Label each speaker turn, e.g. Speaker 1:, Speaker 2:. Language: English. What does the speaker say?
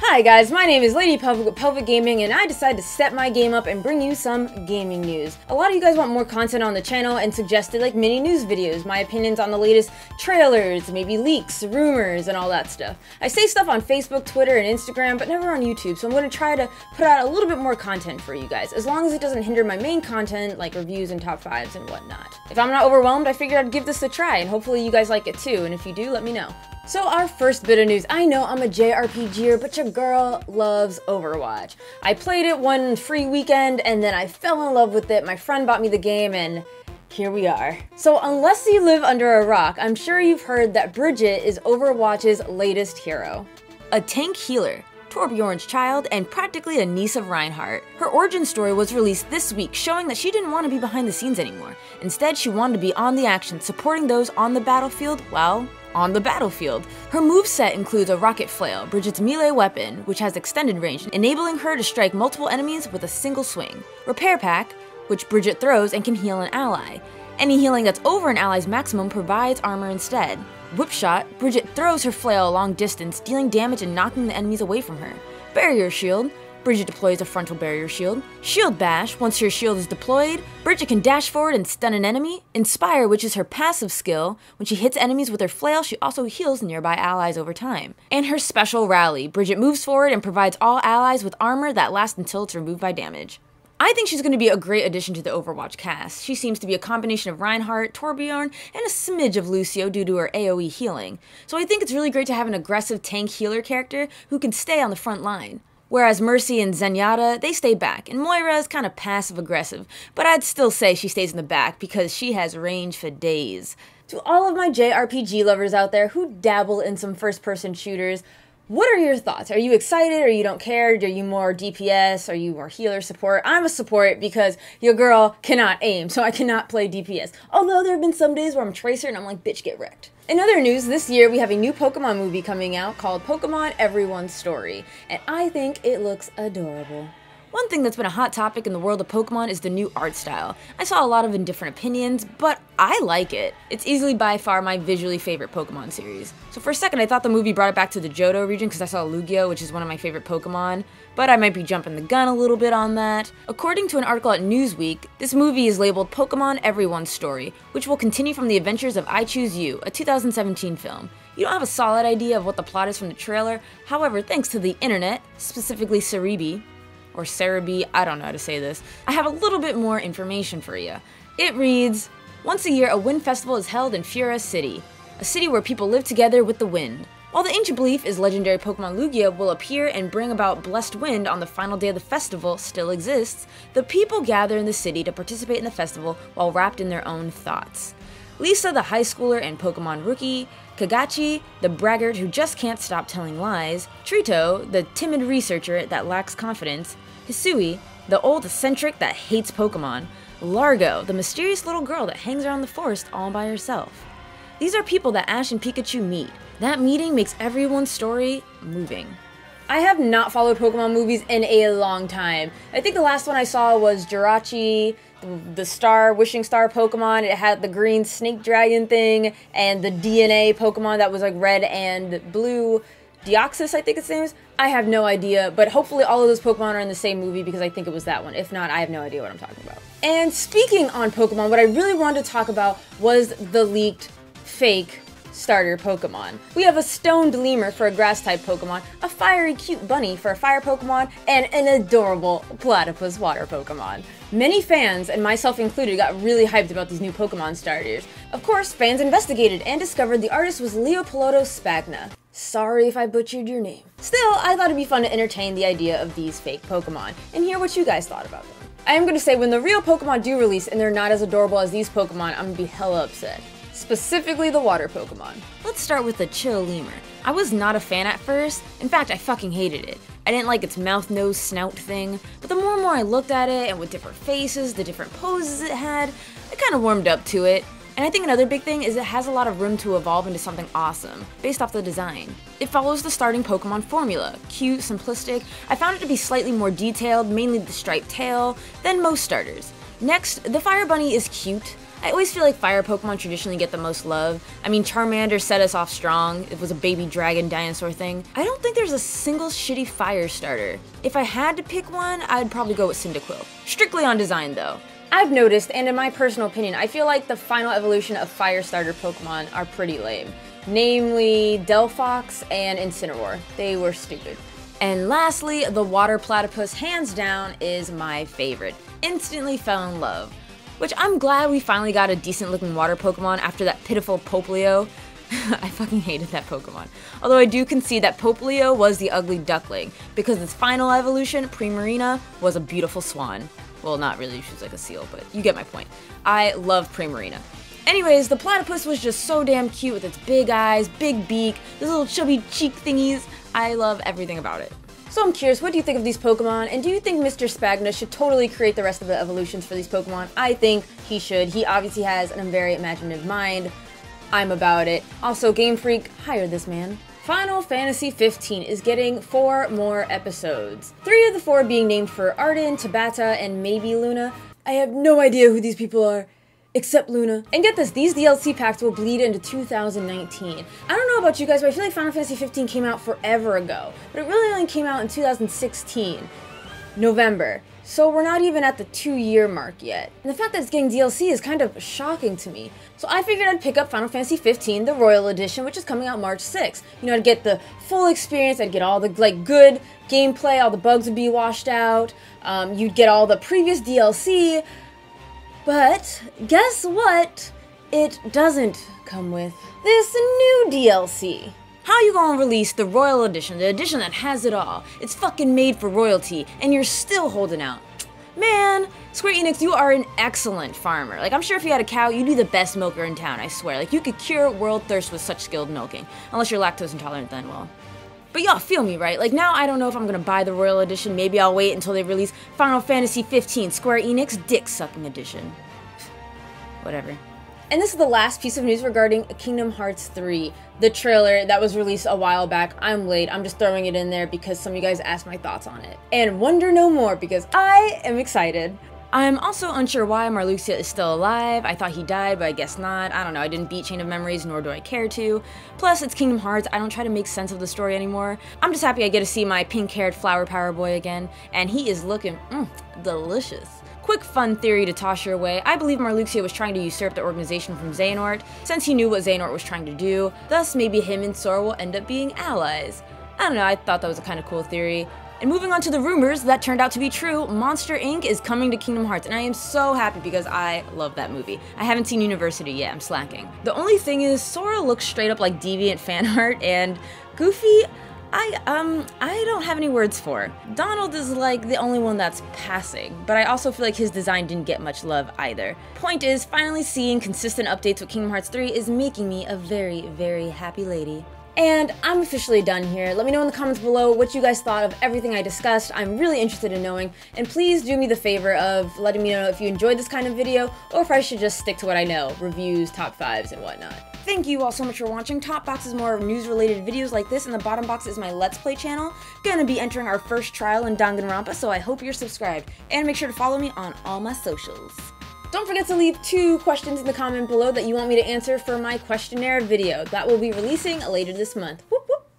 Speaker 1: Hi guys, my name is Lady Pelvic with Pelvic Gaming, and I decided to step my game up and bring you some gaming news. A lot of you guys want more content on the channel and suggested like mini news videos, my opinions on the latest trailers, maybe leaks, rumors, and all that stuff. I say stuff on Facebook, Twitter, and Instagram, but never on YouTube, so I'm going to try to put out a little bit more content for you guys, as long as it doesn't hinder my main content like reviews and top 5s and whatnot. If I'm not overwhelmed, I figured I'd give this a try, and hopefully you guys like it too, and if you do, let me know. So our first bit of news, I know I'm a JRPGer, but your girl loves Overwatch. I played it one free weekend and then I fell in love with it. My friend bought me the game and here we are. So unless you live under a rock, I'm sure you've heard that Brigitte is Overwatch's latest hero. A tank healer, Torbjorn's child, and practically a niece of Reinhardt. Her origin story was released this week, showing that she didn't want to be behind the scenes anymore. Instead, she wanted to be on the action, supporting those on the battlefield, well, on the battlefield. Her moveset includes a rocket flail, Brigitte's melee weapon, which has extended range, enabling her to strike multiple enemies with a single swing. Repair pack, which Brigitte throws and can heal an ally. Any healing that's over an ally's maximum provides armor instead. Whip shot, Brigitte throws her flail a long distance, dealing damage and knocking the enemies away from her. Barrier shield, Brigitte deploys a frontal barrier shield. Shield bash, once her shield is deployed, Brigitte can dash forward and stun an enemy. Inspire, which is her passive skill. When she hits enemies with her flail, she also heals nearby allies over time. And her special rally, Brigitte moves forward and provides all allies with armor that lasts until it's removed by damage. I think she's going to be a great addition to the Overwatch cast. She seems to be a combination of Reinhardt, Torbjorn, and a smidge of Lucio due to her AoE healing. So I think it's really great to have an aggressive tank healer character who can stay on the front line. Whereas Mercy and Zenyatta, they stay back, and Moira is kind of passive-aggressive, but I'd still say she stays in the back because she has range for days. To all of my JRPG lovers out there who dabble in some first-person shooters, what are your thoughts? Are you excited or you don't care? Are you more DPS? Are you more healer support? I'm a support because your girl cannot aim, so I cannot play DPS. Although there have been some days where I'm Tracer and I'm like, bitch, get wrecked. In other news, this year we have a new Pokemon movie coming out called Pokemon Everyone's Story, and I think it looks adorable. One thing that's been a hot topic in the world of Pokemon is the new art style. I saw a lot of different opinions, but I like it. It's easily by far my visually favorite Pokemon series. So for a second I thought the movie brought it back to the Johto region because I saw Lugia, which is one of my favorite Pokemon, but I might be jumping the gun a little bit on that. According to an article at Newsweek, this movie is labeled Pokemon Everyone's Story, which will continue from the adventures of I Choose You, a 2017 film. You don't have a solid idea of what the plot is from the trailer, however, thanks to the internet, specifically Cerebi, or Cerebi, I don't know how to say this, I have a little bit more information for you. It reads, once a year a wind festival is held in Fura City, a city where people live together with the wind. While the ancient belief is legendary Pokemon Lugia will appear and bring about blessed wind on the final day of the festival still exists, the people gather in the city to participate in the festival while wrapped in their own thoughts. Lisa, the high schooler and Pokemon rookie, Kagachi, the braggart who just can't stop telling lies, Trito, the timid researcher that lacks confidence, Hisui, the old eccentric that hates Pokemon, Largo, the mysterious little girl that hangs around the forest all by herself. These are people that Ash and Pikachu meet. That meeting makes everyone's story moving. I have not followed Pokemon movies in a long time. I think the last one I saw was Jirachi, the wishing star Pokemon. It had the green snake dragon thing, and the DNA Pokemon that was like red and blue. Deoxys, I think its name is. I have no idea, but hopefully all of those Pokemon are in the same movie because I think it was that one. If not, I have no idea what I'm talking about. And speaking on Pokemon, what I really wanted to talk about was the leaked fake starter Pokemon. We have a stoned lemur for a grass-type Pokemon, a fiery cute bunny for a fire Pokemon, and an adorable platypus water Pokemon. Many fans, and myself included, got really hyped about these new Pokemon starters. Of course, fans investigated and discovered the artist was Leopoldo Spagna. Sorry if I butchered your name. Still, I thought it'd be fun to entertain the idea of these fake Pokemon, and hear what you guys thought about them. I am going to say, when the real Pokemon do release and they're not as adorable as these Pokemon, I'm going to be hella upset. Specifically the water Pokemon. Let's start with the chill lemur. I was not a fan at first. In fact, I fucking hated it. I didn't like its mouth, nose, snout thing, but the more and more I looked at it, and with different faces, the different poses it had, I kind of warmed up to it. And I think another big thing is it has a lot of room to evolve into something awesome, based off the design. It follows the starting Pokemon formula, cute, simplistic. I found it to be slightly more detailed, mainly the striped tail, than most starters. Next, the Fire Bunny is cute. I always feel like fire Pokemon traditionally get the most love. I mean, Charmander set us off strong. It was a baby dragon dinosaur thing. I don't think there's a single shitty fire starter. If I had to pick one, I'd probably go with Cyndaquil. Strictly on design though. I've noticed, and in my personal opinion, I feel like the final evolution of fire starter Pokemon are pretty lame. Namely, Delphox and Incineroar. They were stupid. And lastly, the water platypus, hands down, is my favorite. Instantly fell in love. Which I'm glad we finally got a decent looking water Pokemon after that pitiful Popplio. I fucking hated that Pokemon. Although I do concede that Popplio was the ugly duckling, because its final evolution, Primarina, was a beautiful swan. Well, not really, she was like a seal, but you get my point. I love Primarina. Anyways, the platypus was just so damn cute with its big eyes, big beak, those little chubby cheek thingies. I love everything about it. So I'm curious, what do you think of these Pokemon? And do you think Mr. Spagna should totally create the rest of the evolutions for these Pokemon? I think he should. He obviously has a very imaginative mind. I'm about it. Also, Game Freak, hire this man. Final Fantasy XV is getting 4 more episodes. 3 of the 4 being named for Arden, Tabata, and maybe Luna. I have no idea who these people are. Except Luna. And get this, these DLC packs will bleed into 2019. I don't know about you guys, but I feel like Final Fantasy XV came out forever ago. But it really only came out in 2016. November. So we're not even at the 2-year mark yet. And the fact that it's getting DLC is kind of shocking to me. So I figured I'd pick up Final Fantasy XV, the Royal Edition, which is coming out March 6th. You know, I'd get the full experience, I'd get all the good gameplay, all the bugs would be washed out, you'd get all the previous DLC. But guess what? It doesn't come with this new DLC. How you gonna release the Royal Edition, the edition that has it all? It's fucking made for royalty, and you're still holding out. Man, Square Enix, you are an excellent farmer. Like, I'm sure if you had a cow, you'd be the best milker in town, I swear. Like, you could cure world thirst with such skilled milking. Unless you're lactose intolerant then, well. But y'all feel me, right? Like, now I don't know if I'm gonna buy the Royal Edition. Maybe I'll wait until they release Final Fantasy XV Square Enix Dick-Sucking Edition. Whatever. And this is the last piece of news regarding Kingdom Hearts 3. The trailer that was released a while back. I'm late. I'm just throwing it in there because some of you guys asked my thoughts on it. And wonder no more because I am excited. I'm also unsure why Marluxia is still alive. I thought he died, but I guess not. I don't know, I didn't beat Chain of Memories, nor do I care to. Plus, it's Kingdom Hearts, I don't try to make sense of the story anymore. I'm just happy I get to see my pink-haired flower power boy again, and he is looking, delicious. Quick fun theory to toss your way. I believe Marluxia was trying to usurp the organization from Xehanort, since he knew what Xehanort was trying to do. Thus, maybe him and Sora will end up being allies. I don't know, I thought that was a kind of cool theory. And moving on to the rumors that turned out to be true, Monster Inc. is coming to Kingdom Hearts, and I am so happy because I love that movie. I haven't seen University yet, I'm slacking. The only thing is, Sora looks straight up like deviant fan art, and Goofy, I don't have any words for. Donald is like the only one that's passing, but I also feel like his design didn't get much love either. Point is, finally seeing consistent updates with Kingdom Hearts 3 is making me a very, very happy lady. And I'm officially done here. Let me know in the comments below what you guys thought of everything I discussed. I'm really interested in knowing. And please do me the favor of letting me know if you enjoyed this kind of video or if I should just stick to what I know, reviews, top 5s, and whatnot. Thank you all so much for watching. Top box is more news-related videos like this, and the bottom box is my Let's Play channel. Gonna be entering our first trial in Danganronpa, so I hope you're subscribed. And make sure to follow me on all my socials. Don't forget to leave 2 questions in the comment below that you want me to answer for my questionnaire video. That will be releasing later this month.